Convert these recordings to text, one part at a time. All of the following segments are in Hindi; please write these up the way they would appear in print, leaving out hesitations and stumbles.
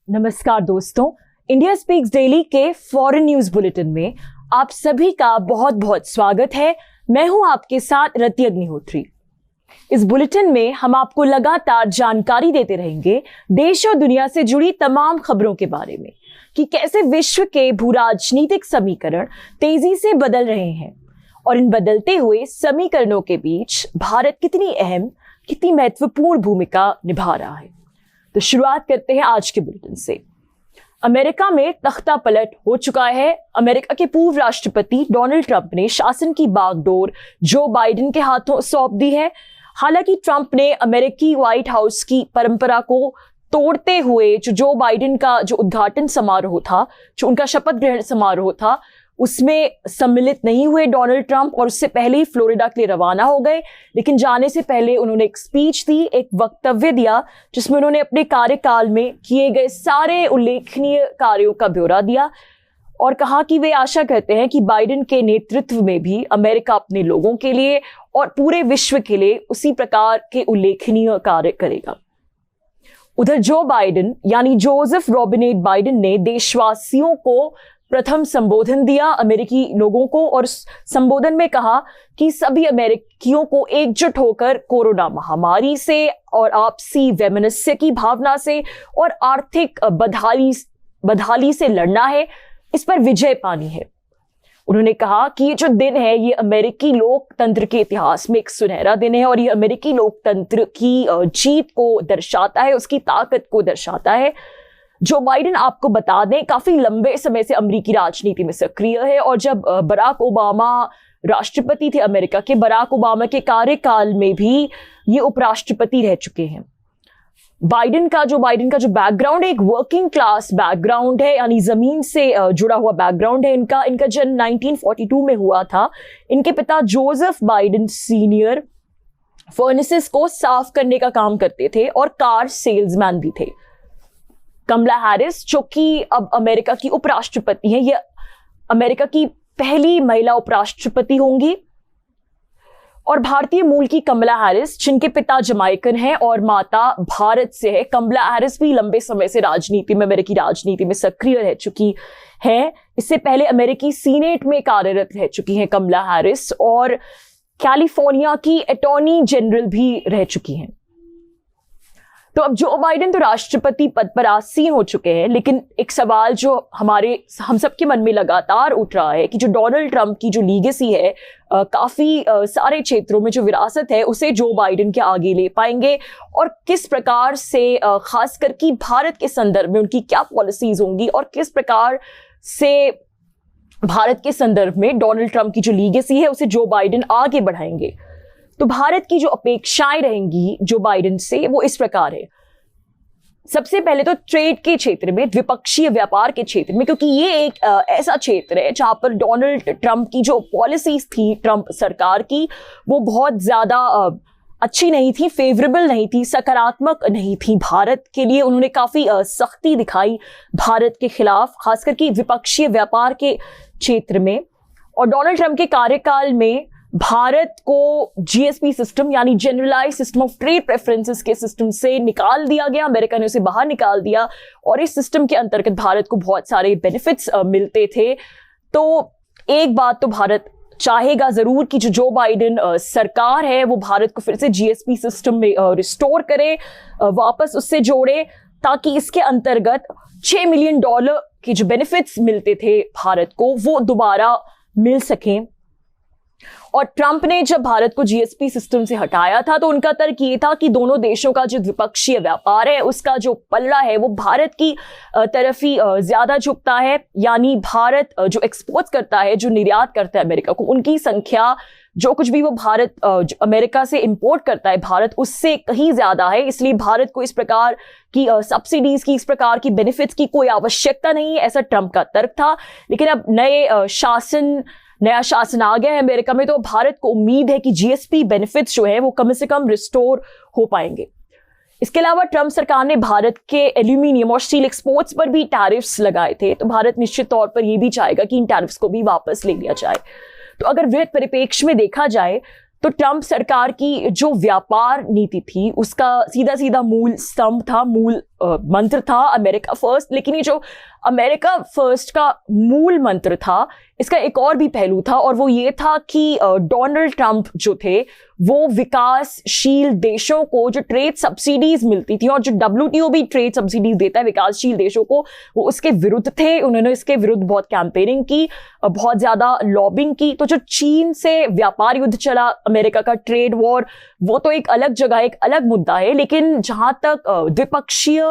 नमस्कार दोस्तों, इंडिया स्पीक्स डेली के फॉरेन न्यूज बुलेटिन में आप सभी का बहुत बहुत स्वागत है। मैं हूं आपके साथ रति अग्निहोत्री। इस बुलेटिन में हम आपको लगातार जानकारी देते रहेंगे देश और दुनिया से जुड़ी तमाम खबरों के बारे में कि कैसे विश्व के भू राजनीतिक समीकरण तेजी से बदल रहे हैं और इन बदलते हुए समीकरणों के बीच भारत कितनी अहम, कितनी महत्वपूर्ण भूमिका निभा रहा है। तो शुरुआत करते हैं आज के बुलेटिन से। अमेरिका में तख्ता पलट हो चुका है। अमेरिका के पूर्व राष्ट्रपति डोनाल्ड ट्रंप ने शासन की बागडोर जो बाइडेन के हाथों सौंप दी है। हालांकि ट्रंप ने अमेरिकी व्हाइट हाउस की परंपरा को तोड़ते हुए जो बाइडेन का जो उद्घाटन समारोह था, जो उनका शपथ ग्रहण समारोह था, उसमें सम्मिलित नहीं हुए डोनाल्ड ट्रंप और उससे पहले ही फ्लोरिडा के लिए रवाना हो गए। लेकिन जाने से पहले उन्होंने एक स्पीच दी, एक वक्तव्य दिया जिसमें उन्होंने अपने कार्यकाल में किए गए सारे उल्लेखनीय कार्यों का ब्यौरा दिया और कहा कि वे आशा करते हैं कि बाइडेन के नेतृत्व में भी अमेरिका अपने लोगों के लिए और पूरे विश्व के लिए उसी प्रकार के उल्लेखनीय कार्य करेगा। उधर जो बाइडेन यानी जोसेफ रॉबिनेट बाइडेन ने देशवासियों को प्रथम संबोधन दिया अमेरिकी लोगों को और संबोधन में कहा कि सभी अमेरिकियों को एकजुट होकर कोरोना महामारी से और आपसी वैमनस्य की भावना से और आर्थिक बदहाली से लड़ना है, इस पर विजय पानी है। उन्होंने कहा कि ये जो दिन है ये अमेरिकी लोकतंत्र के इतिहास में एक सुनहरा दिन है और ये अमेरिकी लोकतंत्र की जीत को दर्शाता है, उसकी ताकत को दर्शाता है। जो बाइडेन, आपको बता दें, काफी लंबे समय से अमेरिकी राजनीति में सक्रिय है और जब बराक ओबामा राष्ट्रपति थे अमेरिका के, बराक ओबामा के कार्यकाल में भी ये उपराष्ट्रपति रह चुके हैं। बाइडेन का जो बैकग्राउंड है एक वर्किंग क्लास बैकग्राउंड है, यानी जमीन से जुड़ा हुआ बैकग्राउंड है। इनका जन्म 1942 में हुआ था। इनके पिता जोसेफ बाइडेन सीनियर फर्नेसेस को साफ करने का काम करते थे और कार सेल्समैन भी थे। कमला हैरिस, जो कि अब अमेरिका की उपराष्ट्रपति हैं, ये अमेरिका की पहली महिला उपराष्ट्रपति होंगी। और भारतीय मूल की कमला हैरिस, जिनके पिता जमाइकन हैं और माता भारत से है। कमला हैरिस भी लंबे समय से अमेरिकी राजनीति में सक्रिय रह चुकी हैं। इससे पहले अमेरिकी सीनेट में कार्यरत रह चुकी हैं कमला हैरिस और कैलिफोर्निया की अटॉर्नी जनरल भी रह चुकी हैं। तो अब जो बाइडेन तो राष्ट्रपति पद पर आसीन हो चुके हैं, लेकिन एक सवाल जो हम सबके मन में लगातार उठ रहा है कि जो डोनाल्ड ट्रंप की जो लीगेसी है, काफी सारे क्षेत्रों में जो विरासत है, उसे जो बाइडेन के आगे ले पाएंगे और किस प्रकार से खासकर कि भारत के संदर्भ में उनकी क्या पॉलिसीज होंगी और किस प्रकार से भारत के संदर्भ में डोनाल्ड ट्रंप की जो लीगेसी है उसे जो बाइडेन आगे बढ़ाएंगे। तो भारत की जो अपेक्षाएं रहेंगी जो बाइडेन से, वो इस प्रकार है। सबसे पहले तो ट्रेड के क्षेत्र में, द्विपक्षीय व्यापार के क्षेत्र में, क्योंकि ये एक ऐसा क्षेत्र है जहां पर डोनाल्ड ट्रंप की जो पॉलिसीज थी, ट्रंप सरकार की, वो बहुत ज्यादा अच्छी नहीं थी, फेवरेबल नहीं थी, सकारात्मक नहीं थी भारत के लिए। उन्होंने काफी सख्ती दिखाई भारत के खिलाफ, खासकर कि द्विपक्षीय व्यापार के क्षेत्र में। और डोनाल्ड ट्रंप के कार्यकाल में भारत को जीएसपी सिस्टम यानी generalise system of trade preferences के सिस्टम से निकाल दिया गया। अमेरिका ने उसे बाहर निकाल दिया और इस सिस्टम के अंतर्गत भारत को बहुत सारे बेनिफिट्स मिलते थे। तो एक बात तो भारत चाहेगा जरूर कि जो बाइडेन सरकार है वो भारत को फिर से जीएसपी सिस्टम में रिस्टोर करे, वापस उससे जोड़े, ताकि इसके अंतर्गत $6 मिलियन के जो बेनिफिट्स मिलते थे भारत को वो दोबारा मिल सकें। और ट्रंप ने जब भारत को जीएसपी सिस्टम से हटाया था तो उनका तर्क ये था कि दोनों देशों का जो द्विपक्षीय व्यापार है उसका जो पल्ला है वो भारत की तरफ ही ज्यादा झुकता है। यानी भारत जो एक्सपोर्ट करता है, जो निर्यात करता है अमेरिका को, उनकी संख्या, जो कुछ भी वो भारत अमेरिका से इंपोर्ट करता है भारत, उससे कहीं ज्यादा है। इसलिए भारत को इस प्रकार की सब्सिडीज की, इस प्रकार की बेनिफिट्स की कोई आवश्यकता नहीं है, ऐसा ट्रंप का तर्क था। लेकिन अब नया शासन आ गया है अमेरिका में, तो भारत को उम्मीद है कि जीएसपी बेनिफिट्स जो है वो कम से कम रिस्टोर हो पाएंगे। इसके अलावा ट्रंप सरकार ने भारत के एल्यूमिनियम और स्टील एक्सपोर्ट्स पर भी टैरिफ्स लगाए थे। तो भारत निश्चित तौर पर यह भी चाहेगा कि इन टैरिफ्स को भी वापस ले लिया जाए। तो अगर वृहद परिप्रेक्ष्य में देखा जाए तो ट्रंप सरकार की जो व्यापार नीति थी उसका सीधा सीधा मूल स्तंभ था, मूल मंत्र था अमेरिका फर्स्ट, लेकिन ये जो अमेरिका फर्स्ट का मूल मंत्र था इसका एक और भी पहलू था, और वो ये था कि डोनाल्ड ट्रंप जो थे वो विकासशील देशों को जो ट्रेड सब्सिडीज मिलती थी, और जो WTO भी ट्रेड सब्सिडीज देता है विकासशील देशों को, वो उसके विरुद्ध थे। उन्होंने इसके विरुद्ध बहुत कैंपेनिंग की, बहुत ज्यादा लॉबिंग की। तो जो चीन से व्यापार युद्ध चला, अमेरिका का ट्रेड वॉर, वो तो एक अलग जगह, एक अलग मुद्दा है। लेकिन जहां तक द्विपक्षीय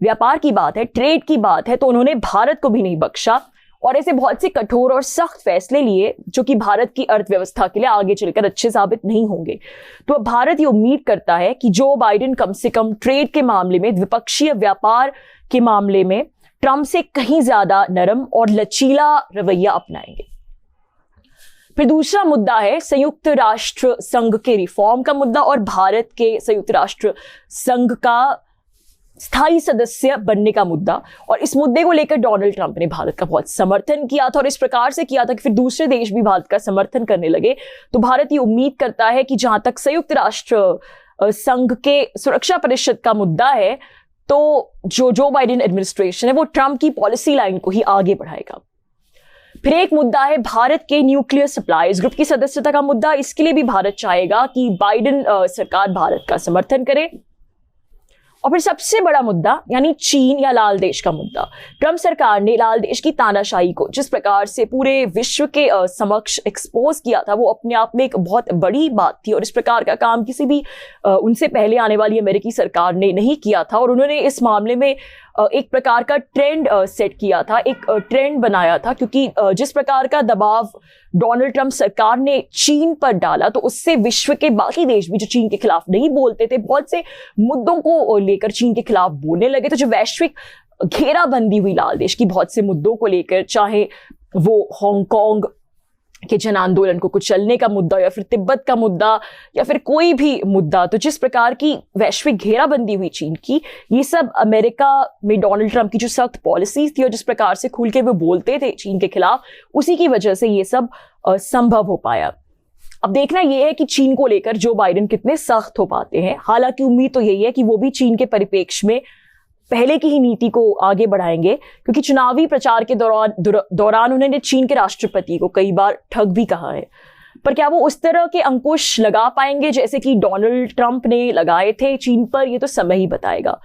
व्यापार की बात है, ट्रेड की बात है, तो उन्होंने भारत को भी नहीं बख्शा और ऐसे बहुत से कठोर और सख्त फैसले लिए जो कि भारत की अर्थव्यवस्था के लिए आगे चलकर अच्छे साबित नहीं होंगे। तो अब भारत ये उम्मीद करता है कि जो बाइडेन कम से कम ट्रेड के मामले में, द्विपक्षीय व्यापार के मामले में ट्रंप से कहीं ज्यादा नरम और लचीला रवैया अपनाएंगे। फिर दूसरा मुद्दा है संयुक्त राष्ट्र संघ के रिफॉर्म का मुद्दा और भारत के संयुक्त राष्ट्र संघ का स्थायी सदस्य बनने का मुद्दा। और इस मुद्दे को लेकर डोनाल्ड ट्रंप ने भारत का बहुत समर्थन किया था, और इस प्रकार से किया था कि फिर दूसरे देश भी भारत का समर्थन करने लगे। तो भारत ये उम्मीद करता है कि जहां तक संयुक्त राष्ट्र संघ के सुरक्षा परिषद का मुद्दा है, तो जो बाइडेन एडमिनिस्ट्रेशन है वो ट्रंप की पॉलिसी लाइन को ही आगे बढ़ाएगा। फिर एक मुद्दा है भारत के न्यूक्लियर सप्लाईज ग्रुप की सदस्यता का मुद्दा। इसके लिए भी भारत चाहेगा कि बाइडेन सरकार भारत का समर्थन करे। और फिर सबसे बड़ा मुद्दा यानी चीन या लाल देश का मुद्दा। ट्रंप सरकार ने लाल देश की तानाशाही को जिस प्रकार से पूरे विश्व के समक्ष एक्सपोज किया था, वो अपने आप में एक बहुत बड़ी बात थी, और इस प्रकार का काम किसी भी उनसे पहले आने वाली अमेरिकी सरकार ने नहीं किया था। और उन्होंने इस मामले में एक प्रकार का ट्रेंड सेट किया था, एक ट्रेंड बनाया था, क्योंकि जिस प्रकार का दबाव डोनाल्ड ट्रंप सरकार ने चीन पर डाला, तो उससे विश्व के बाकी देश भी जो चीन के खिलाफ नहीं बोलते थे, बहुत से मुद्दों को लेकर चीन के खिलाफ बोलने लगे। तो जो वैश्विक घेराबंदी हुई लाल देश की बहुत से मुद्दों को लेकर, चाहे वो हांगकांग के जन आंदोलन को कुचलने का मुद्दा या फिर तिब्बत का मुद्दा या फिर कोई भी मुद्दा, तो जिस प्रकार की वैश्विक घेराबंदी हुई चीन की, ये सब अमेरिका में डोनाल्ड ट्रंप की जो सख्त पॉलिसीज थी और जिस प्रकार से खुल के वो बोलते थे चीन के खिलाफ, उसी की वजह से ये सब संभव हो पाया। अब देखना यह है कि चीन को लेकर जो बाइडेन कितने सख्त हो पाते हैं। हालांकि उम्मीद तो यही है कि वो भी चीन के परिप्रेक्ष्य में पहले की ही नीति को आगे बढ़ाएंगे, क्योंकि चुनावी प्रचार के दौरान उन्होंने चीन के राष्ट्रपति को कई बार ठग भी कहा है। पर क्या वो उस तरह के अंकुश लगा पाएंगे जैसे कि डोनाल्ड ट्रंप ने लगाए थे चीन पर, ये तो समय ही बताएगा।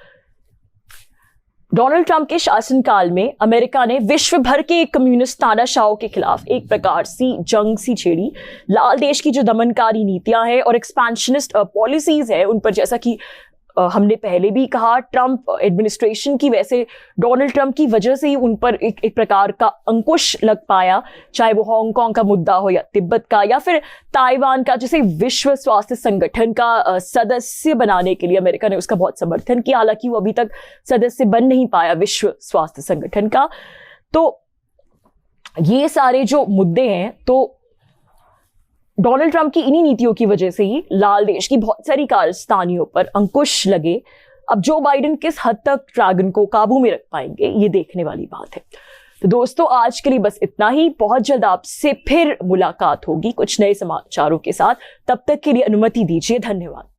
डोनाल्ड ट्रंप के शासनकाल में अमेरिका ने विश्व भर के कम्युनिस्ट तानाशाहों के खिलाफ एक प्रकार सी जंग सी छेड़ी। लाल देश की जो दमनकारी नीतियां हैं और एक्सपेंशनिस्ट पॉलिसीज है उन पर, जैसा कि हमने पहले भी कहा, ट्रंप एडमिनिस्ट्रेशन की, वैसे डोनाल्ड ट्रंप की वजह से ही उन पर एक प्रकार का अंकुश लग पाया, चाहे वो हांगकांग का मुद्दा हो या तिब्बत का या फिर ताइवान का, जिसे विश्व स्वास्थ्य संगठन का सदस्य बनाने के लिए अमेरिका ने उसका बहुत समर्थन किया। हालांकि वो अभी तक सदस्य बन नहीं पाया विश्व स्वास्थ्य संगठन का। तो ये सारे जो मुद्दे हैं, तो डोनाल्ड ट्रंप की इन्हीं नीतियों की वजह से ही लाल देश की बहुत सारी कारस्तानियों पर अंकुश लगे। अब जो बाइडेन किस हद तक ड्रैगन को काबू में रख पाएंगे, ये देखने वाली बात है। तो दोस्तों, आज के लिए बस इतना ही। बहुत जल्द आपसे फिर मुलाकात होगी कुछ नए समाचारों के साथ। तब तक के लिए अनुमति दीजिए। धन्यवाद।